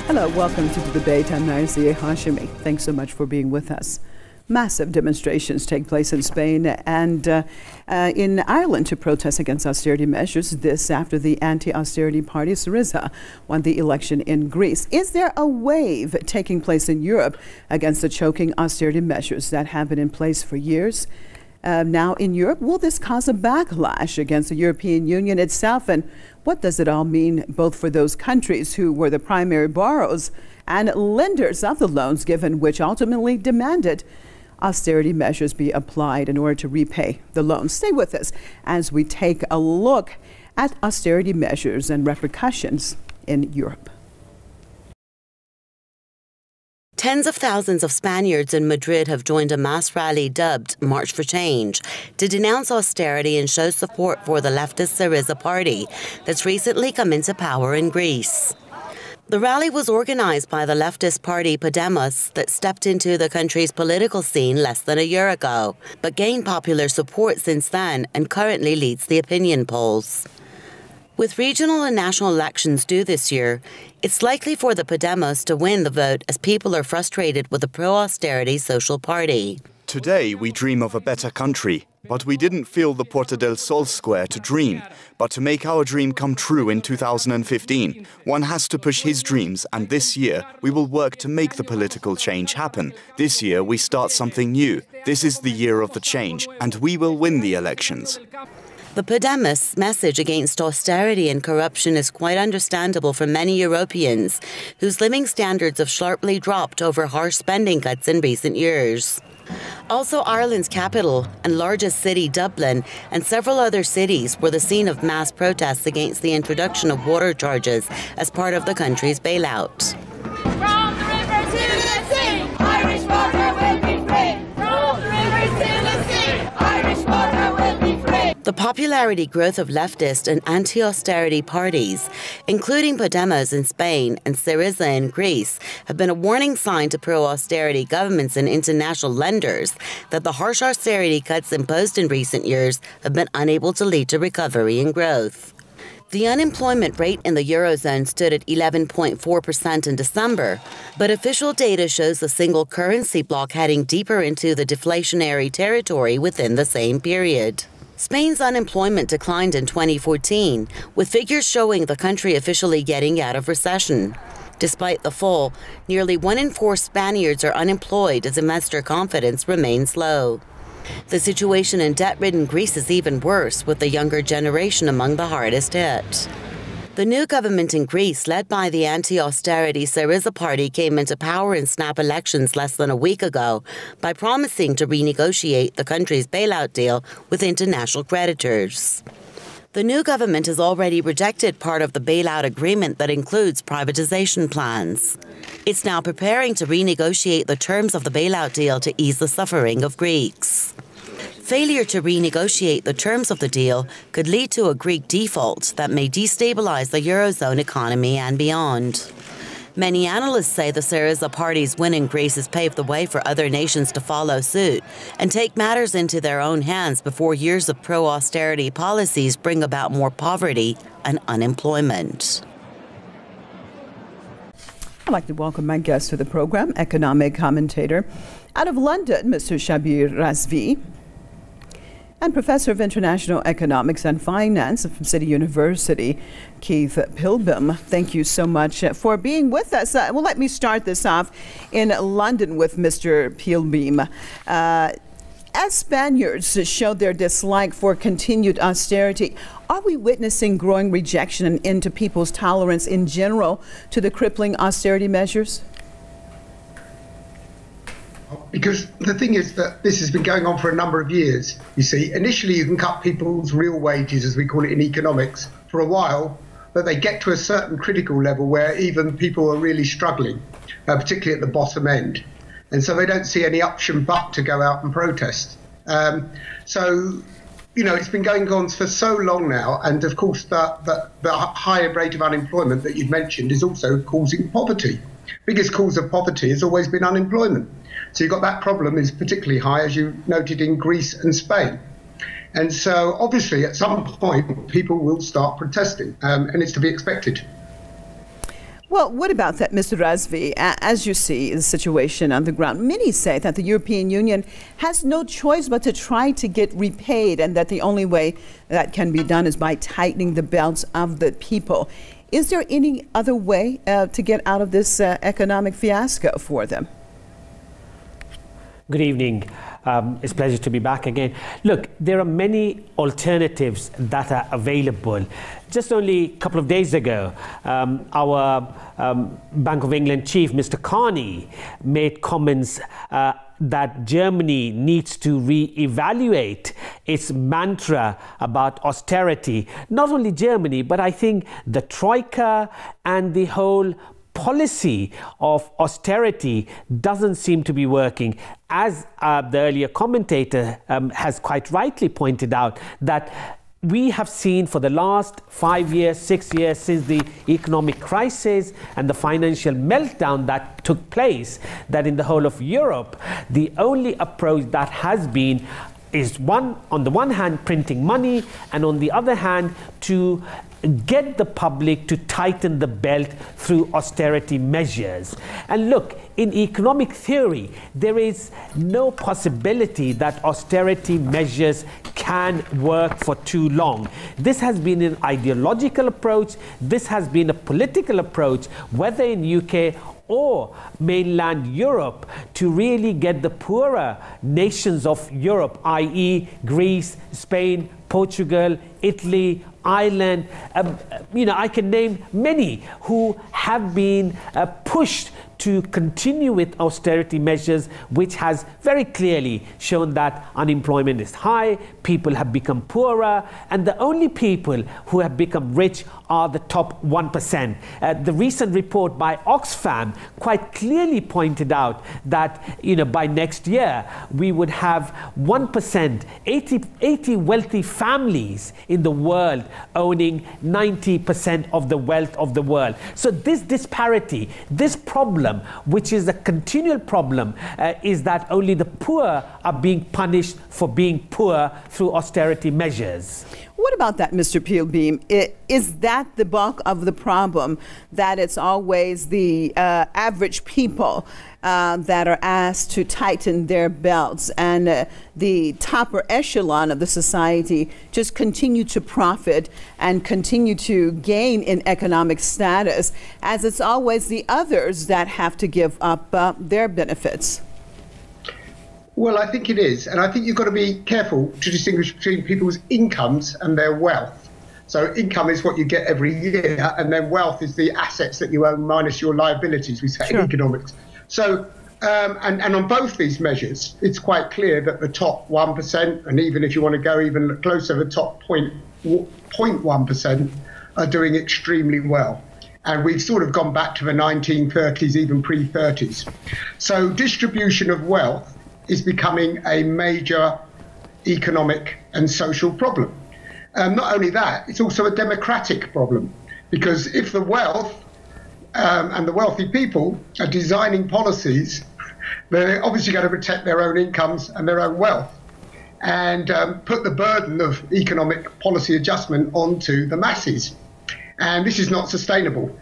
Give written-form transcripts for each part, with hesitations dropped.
Hello, welcome to the debate. I'm Narzia Hashimi. Thanks so much for being with us. Massive demonstrations take place in Spain and in Ireland to protest against austerity measures. This after the Anti-Austerity Party, Syriza, won the election in Greece. Is there a wave taking place in Europe against the choking austerity measures that have been in place for years? Now in Europe, will this cause a backlash against the European Union itself? And what does it all mean both for those countries who were the primary borrowers and lenders of the loans given, which ultimately demanded austerity measures be applied in order to repay the loans? Stay with us as we take a look at austerity measures and repercussions in Europe. Tens of thousands of Spaniards in Madrid have joined a mass rally dubbed March for Change to denounce austerity and show support for the leftist Syriza party that's recently come into power in Greece. The rally was organized by the leftist party Podemos that stepped into the country's political scene less than a year ago, but gained popular support since then and currently leads the opinion polls. With regional and national elections due this year, it's likely for the Podemos to win the vote as people are frustrated with the pro-austerity social party. Today we dream of a better country, but we didn't fill the Puerta del Sol square to dream, but to make our dream come true in 2015. One has to push his dreams, and this year we will work to make the political change happen. This year we start something new. This is the year of the change, and we will win the elections. The Podemos message against austerity and corruption is quite understandable for many Europeans whose living standards have sharply dropped over harsh spending cuts in recent years. Also, Ireland's capital and largest city, Dublin, and several other cities were the scene of mass protests against the introduction of water charges as part of the country's bailout. From the river to the sea, Irish water will be free. From the river to the sea, Irish water will be free. The popularity growth of leftist and anti-austerity parties, including Podemos in Spain and Syriza in Greece, have been a warning sign to pro-austerity governments and international lenders that the harsh austerity cuts imposed in recent years have been unable to lead to recovery and growth. The unemployment rate in the Eurozone stood at 11.4% in December, but official data shows the single currency bloc heading deeper into the deflationary territory within the same period. Spain's unemployment declined in 2014, with figures showing the country officially getting out of recession. Despite the fall, nearly 1 in 4 Spaniards are unemployed as investor confidence remains low. The situation in debt-ridden Greece is even worse, with the younger generation among the hardest hit. The new government in Greece, led by the anti-austerity Syriza party, came into power in snap elections less than a week ago by promising to renegotiate the country's bailout deal with international creditors. The new government has already rejected part of the bailout agreement that includes privatization plans. It's now preparing to renegotiate the terms of the bailout deal to ease the suffering of Greeks. Failure to renegotiate the terms of the deal could lead to a Greek default that may destabilize the Eurozone economy and beyond. Many analysts say the Syriza party's win in Greece has paved the way for other nations to follow suit and take matters into their own hands before years of pro-austerity policies bring about more poverty and unemployment. I'd like to welcome my guest to the program, economic commentator out of London, Mr. Shabir Razvi, and Professor of International Economics and Finance from City University, Keith Pilbeam. Thank you so much for being with us. Well, let me start this off in London with Mr. Pilbeam. As Spaniards showed their dislike for continued austerity, are we witnessing growing rejection and into people's tolerance in general to the crippling austerity measures? Because the thing is that this has been going on for a number of years. You see, initially you can cut people's real wages, as we call it in economics, for a while, but they get to a certain critical level where even people are really struggling, particularly at the bottom end. And so they don't see any option but to go out and protest. So, you know, it's been going on for so long now. And of course, the higher rate of unemployment that you've mentioned is also causing poverty. Biggest cause of poverty has always been unemployment. So you've got that problem is particularly high, as you noted, in Greece and Spain. And so obviously at some point people will start protesting, and it's to be expected. Well, what about that, Mr. Razvi? As you see the situation on the ground, many say that the European Union has no choice but to try to get repaid, and that the only way that can be done is by tightening the belts of the people. Is there any other way to get out of this economic fiasco for them? Good evening. It's a pleasure to be back again. Look, there are many alternatives that are available. Just only a couple of days ago, our Bank of England chief, Mr. Carney, made comments that Germany needs to re-evaluate its mantra about austerity. Not only Germany, but I think the Troika and the whole policy of austerity doesn't seem to be working. As the earlier commentator has quite rightly pointed out, that we have seen for the last 5 years, 6 years since the economic crisis and the financial meltdown that took place, that in the whole of Europe, the only approach that has been is on the one hand printing money, and on the other hand to get the public to tighten the belt through austerity measures. And look, in economic theory, there is no possibility that austerity measures can work for too long. This has been an ideological approach, this has been a political approach, whether in UK or mainland Europe, to really get the poorer nations of Europe, i.e. Greece, Spain, Portugal, Italy, Ireland, I can name many who have been pushed to continue with austerity measures, which has very clearly shown that unemployment is high, people have become poorer, and the only people who have become rich are the top 1%. The recent report by Oxfam quite clearly pointed out that by next year we would have 1%, 80 wealthy families in the world owning 90% of the wealth of the world. So this disparity, this problem, which is a continual problem, is that only the poor are being punished for being poor through austerity measures. What about that, Mr. Peelbeam? Is that the bulk of the problem, that it's always the average people that are asked to tighten their belts, and the topper echelon of the society just continue to profit and continue to gain in economic status, as it's always the others that have to give up their benefits? Well, I think it is. And I think you've got to be careful to distinguish between people's incomes and their wealth. So income is what you get every year, and then wealth is the assets that you own minus your liabilities, we say in economics. So, and on both these measures, it's quite clear that the top 1%, and even if you want to go even closer, the top 0.1% are doing extremely well. And we've sort of gone back to the 1930s, even pre-30s. So distribution of wealth is becoming a major economic and social problem. Not only that, it's also a democratic problem, because if the wealth and the wealthy people are designing policies, they're obviously going to protect their own incomes and their own wealth, and put the burden of economic policy adjustment onto the masses. And this is not sustainable.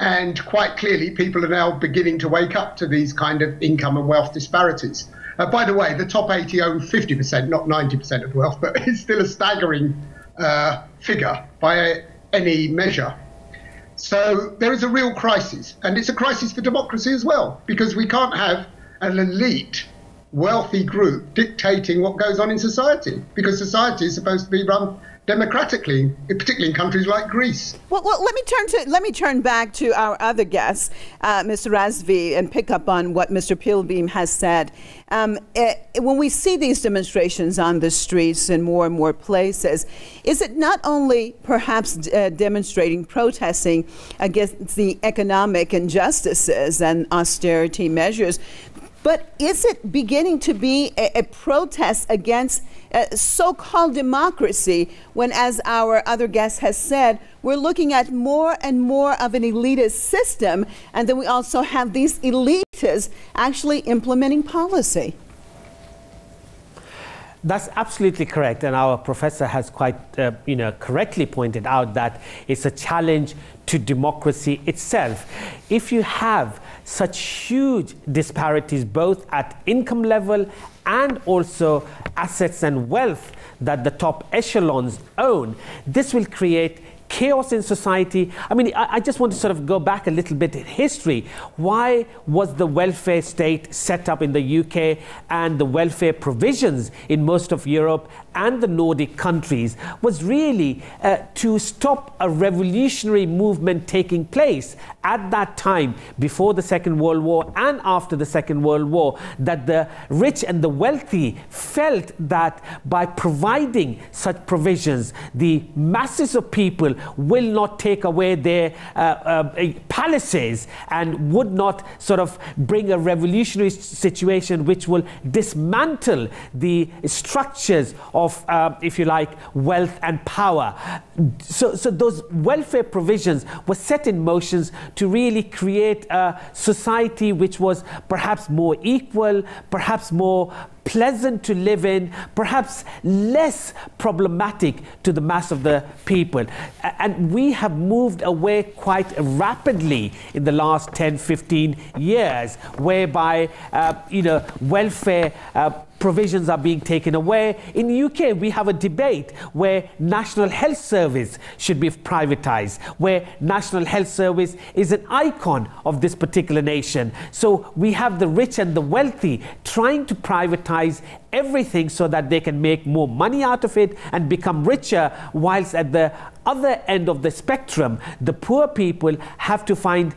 And quite clearly, people are now beginning to wake up to these kind of income and wealth disparities. By the way, the top 80 own 50%, not 90% of wealth, but it's still a staggering figure by any measure. So there is a real crisis, and it's a crisis for democracy as well, because we can't have an elite, wealthy group dictating what goes on in society, because society is supposed to be run democratically, particularly in countries like Greece. Well, let me turn back to our other guest, Mr. Razvi, and pick up on what Mr. Peelbeam has said. When we see these demonstrations on the streets in more and more places, is it not only perhaps demonstrating, protesting against the economic injustices and austerity measures, but is it beginning to be a protest against so-called democracy when, as our other guest has said, we're looking at more and more of an elitist system, and then we also have these elitists actually implementing policy? That's absolutely correct, and our professor has quite, correctly pointed out that it's a challenge to democracy itself. If you have such huge disparities both at income level and also assets and wealth that the top echelons own, this will create chaos in society. I mean, I just want to sort of go back a little bit in history. Why was the welfare state set up in the UK and the welfare provisions in most of Europe and the Nordic countries was really to stop a revolutionary movement taking place at that time before the Second World War and after the Second World War, that the rich and the wealthy felt that by providing such provisions, the masses of people will not take away their palaces and would not sort of bring a revolutionary situation which will dismantle the structures of, if you like, wealth and power. So those welfare provisions were set in motion to really create a society which was perhaps more equal, perhaps more pleasant to live in, perhaps less problematic to the mass of the people. And we have moved away quite rapidly in the last 10, 15 years, whereby, welfare provisions are being taken away. In the UK, we have a debate where National Health Service should be privatized, where National Health Service is an icon of this particular nation. So we have the rich and the wealthy trying to privatize everything so that they can make more money out of it and become richer, whilst at the other end of the spectrum, the poor people have to find,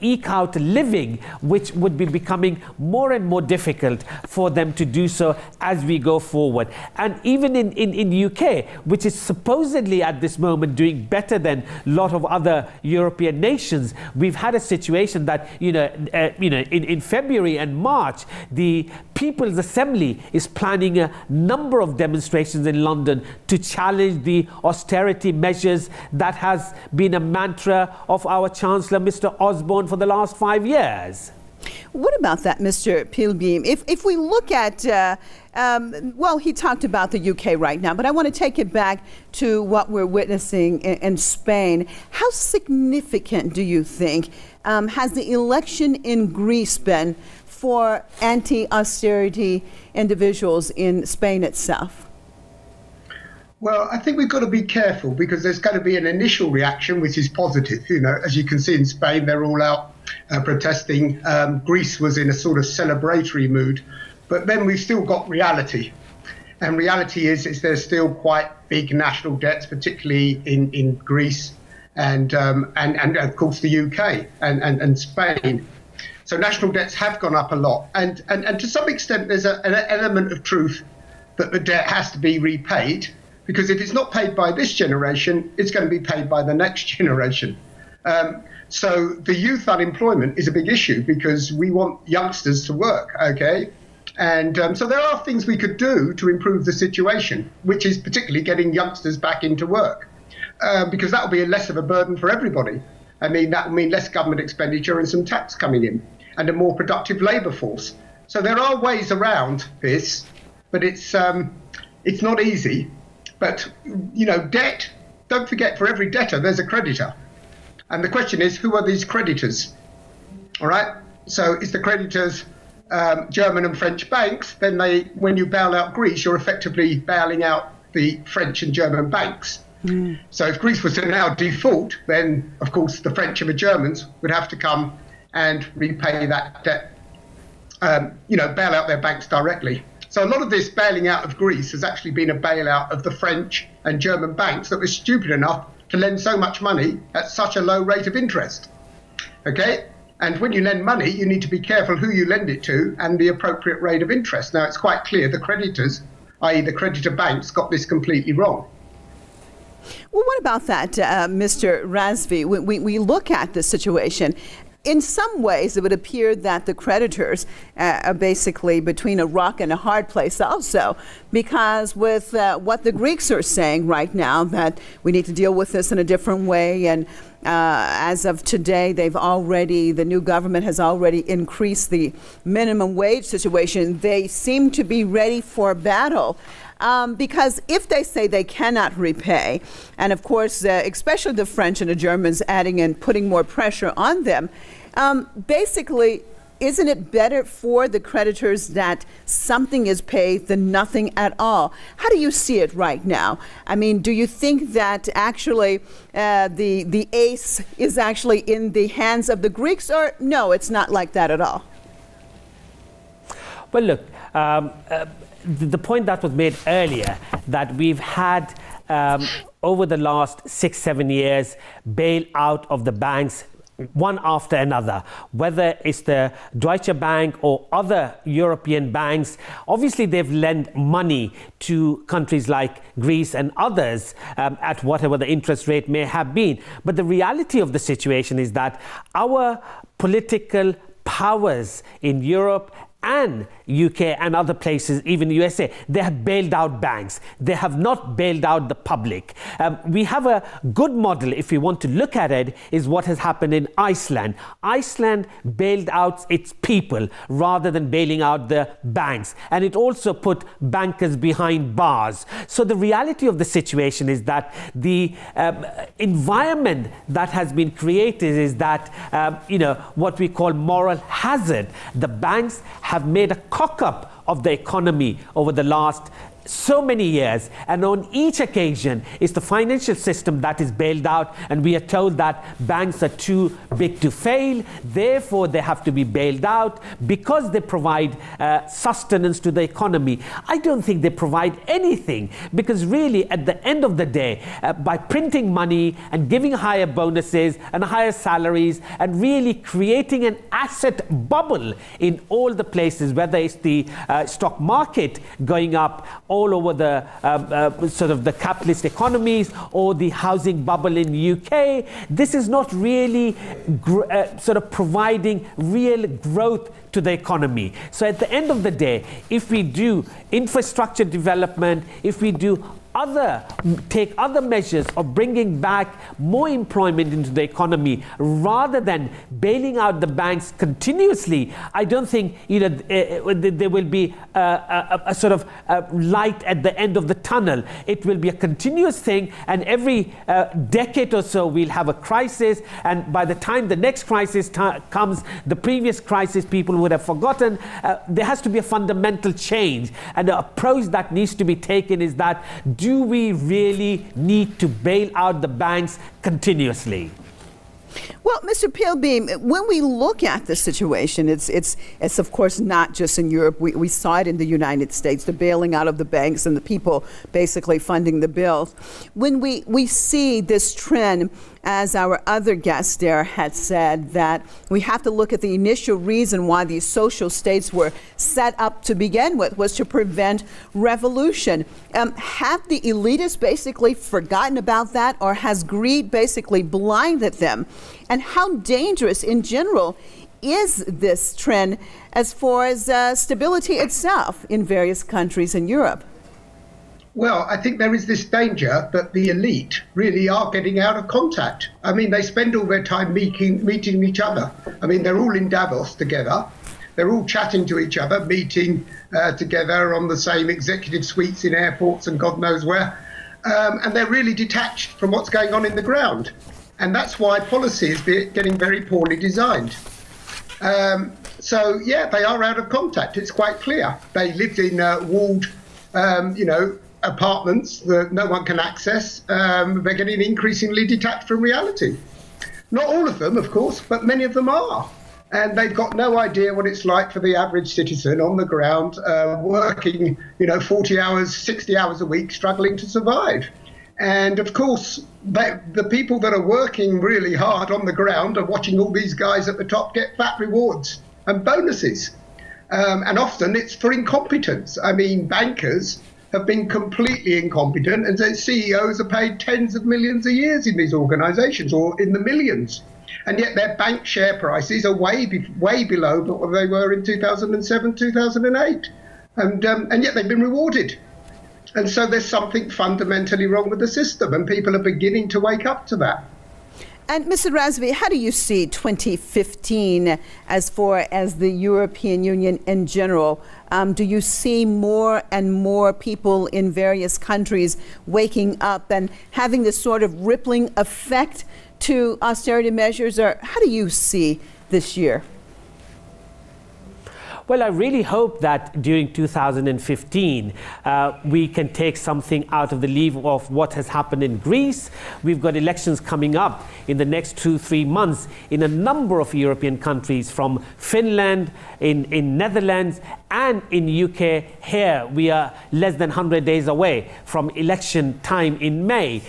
eke out a living, which would be becoming more and more difficult for them to do so as we go forward. And even in the UK, which is supposedly at this moment doing better than a lot of other European nations, we've had a situation that, in February and March, the People's Assembly is planning a number of demonstrations in London to challenge the austerity measures that has been a mantra of our Chancellor, Mr. Osborne, for the last 5 years. What about that, Mr. Pilbeam? If we look at, he talked about the UK right now, but I want to take it back to what we're witnessing in Spain. How significant do you think has the election in Greece been for anti-austerity individuals in Spain itself? Well, I think we've got to be careful because there's going to be an initial reaction which is positive. As you can see in Spain, they're all out protesting. Greece was in a sort of celebratory mood, but then we've still got reality. And reality is there's still quite big national debts, particularly in Greece and of course the UK and Spain. So national debts have gone up a lot. And to some extent, there's an element of truth that the debt has to be repaid, because if it's not paid by this generation, it's going to be paid by the next generation. So the youth unemployment is a big issue because we want youngsters to work, okay? And so there are things we could do to improve the situation, which is particularly getting youngsters back into work, because that will be less of a burden for everybody. I mean, that will mean less government expenditure and some tax coming in and a more productive labour force. So there are ways around this, but it's not easy. But, debt, don't forget, for every debtor, there's a creditor. And the question is, who are these creditors? All right? So it's the creditors, German and French banks. Then when you bail out Greece, you're effectively bailing out the French and German banks. Mm. So if Greece was to now default, then, of course, the French and the Germans would have to come and repay that debt, bail out their banks directly. So a lot of this bailing out of Greece has actually been a bailout of the French and German banks that were stupid enough to lend so much money at such a low rate of interest. Okay? And when you lend money, you need to be careful who you lend it to and the appropriate rate of interest. Now, it's quite clear the creditors, i.e. the creditor banks, got this completely wrong. Well, what about that, Mr. Razvi? We look at the situation. In some ways, it would appear that the creditors are basically between a rock and a hard place also, because with what the Greeks are saying right now, that we need to deal with this in a different way, and As of today, the new government has already increased the minimum wage situation. They seem to be ready for battle. Because if they say they cannot repay, and of course, especially the French and the Germans adding and putting more pressure on them, basically, isn't it better for the creditors that something is paid than nothing at all? How do you see it right now? I mean, do you think that actually the ace is actually in the hands of the Greeks, or no, it's not like that at all? Well, look, the point that was made earlier, that we've had over the last 6-7 years bailout of the banks one after another, whether it's the Deutsche Bank or other European banks. Obviously, they've lent money to countries like Greece and others at whatever the interest rate may have been. But the reality of the situation is that our political powers in Europe and UK and other places, even USA, they have bailed out banks. They have not bailed out the public. We have a good model, if we want to look at it, is what has happened in Iceland. Iceland bailed out its people rather than bailing out the banks. And it also put bankers behind bars. So the reality of the situation is that the environment that has been created is that, what we call moral hazard. The banks have made a cock-up of the economy over the last so many years, and on each occasion it's the financial system that is bailed out, and we are told that banks are too big to fail, therefore they have to be bailed out because they provide sustenance to the economy. I don't think they provide anything, because really at the end of the day, by printing money and giving higher bonuses and higher salaries and really creating an asset bubble in all the places, whether it's the stock market going up all over the sort of the capitalist economies or the housing bubble in UK, this is not really sort of providing real growth to the economy. So at the end of the day, if we do infrastructure development, if we do take other measures of bringing back more employment into the economy rather than bailing out the banks continuously, I don't think there will be a sort of light at the end of the tunnel. It will be a continuous thing, and every decade or so we'll have a crisis, and by the time the next crisis comes, the previous crisis people would have forgotten. There has to be a fundamental change, and the approach that needs to be taken is that, do we really need to bail out the banks continuously? Well, Mr. Pilbeam, when we look at the situation, it's of course not just in Europe. We saw it in the United States, the bailing out of the banks and the people basically funding the bills. When we see this trend, as our other guest there had said, that we have to look at the initial reason why these social states were set up to begin with, was to prevent revolution. Have the elitists basically forgotten about that, or has greed basically blinded them? And how dangerous in general is this trend as far as stability itself in various countries in Europe? Well, I think there is this danger that the elite really are getting out of contact. I mean, they spend all their time meeting each other. I mean, they're all in Davos together. They're all chatting to each other, meeting together on the same executive suites in airports and God knows where. And they're really detached from what's going on in the ground. And that's why policy is getting very poorly designed. So, yeah, they are out of contact. It's quite clear. They lived in walled, apartments that no one can access. They're getting increasingly detached from reality. Not all of them, of course, but many of them are. And they've got no idea what it's like for the average citizen on the ground, working, 40 hours, 60 hours a week, struggling to survive. And of course, the people that are working really hard on the ground are watching all these guys at the top get fat rewards and bonuses. And often it's for incompetence. I mean, bankers have been completely incompetent, and their CEOs are paid tens of millions a year in these organizations, or in the millions. And yet their bank share prices are way below what they were in 2007, 2008. And yet they've been rewarded. And so there's something fundamentally wrong with the system, and people are beginning to wake up to that. And Mr. Razvi, how do you see 2015 as far as the European Union in general? Do you see more and more people in various countries waking up and having this sort of rippling effect to austerity measures? Or how do you see this year? Well, I really hope that during 2015, we can take something out of the leaf of what has happened in Greece. We've got elections coming up in the next 2-3 months in a number of European countries, from Finland, in Netherlands, and in UK. Here, we are less than 100 days away from election time in May.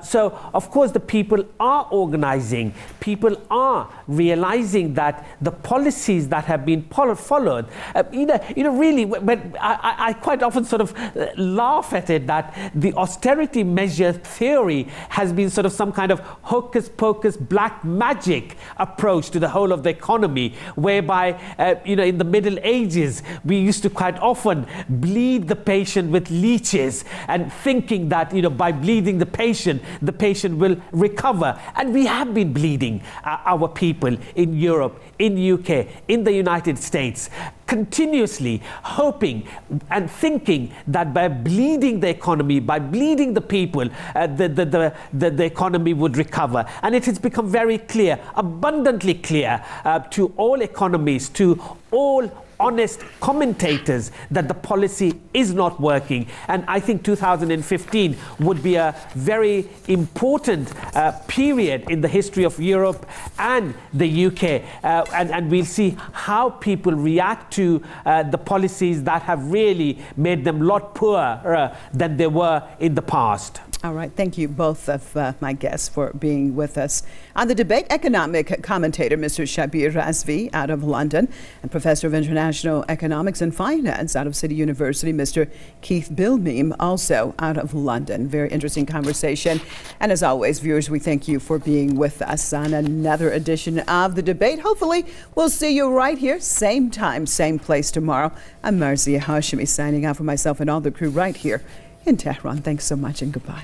So, of course, the people are organizing. People are realizing that the policies that have been followed, really, when I quite often sort of laugh at it, that the austerity measure theory has been sort of some kind of hocus pocus black magic approach to the whole of the economy, whereby, in the Middle Ages, we used to quite often bleed the patient with leeches and thinking that, by bleeding the patient will recover. And we have been bleeding our people in Europe, in UK, in the United States, continuously hoping and thinking that by bleeding the economy, by bleeding the people, the economy would recover. And it has become very clear, abundantly clear to all economists, to all honest commentators, that the policy is not working. And I think 2015 would be a very important period in the history of Europe and the UK. And we'll see how people react to the policies that have really made them a lot poorer than they were in the past. All right. Thank you, both of my guests, for being with us. On the debate, economic commentator Mr. Shabir Razvi out of London, and Professor of International Economics and Finance out of City University, Mr. Keith Bilmeem, also out of London. Very interesting conversation. And as always, viewers, we thank you for being with us on another edition of The Debate. Hopefully, we'll see you right here, same time, same place tomorrow. I'm Marzia Hashemi, signing out for myself and all the crew right here in Tehran. Thanks so much and goodbye.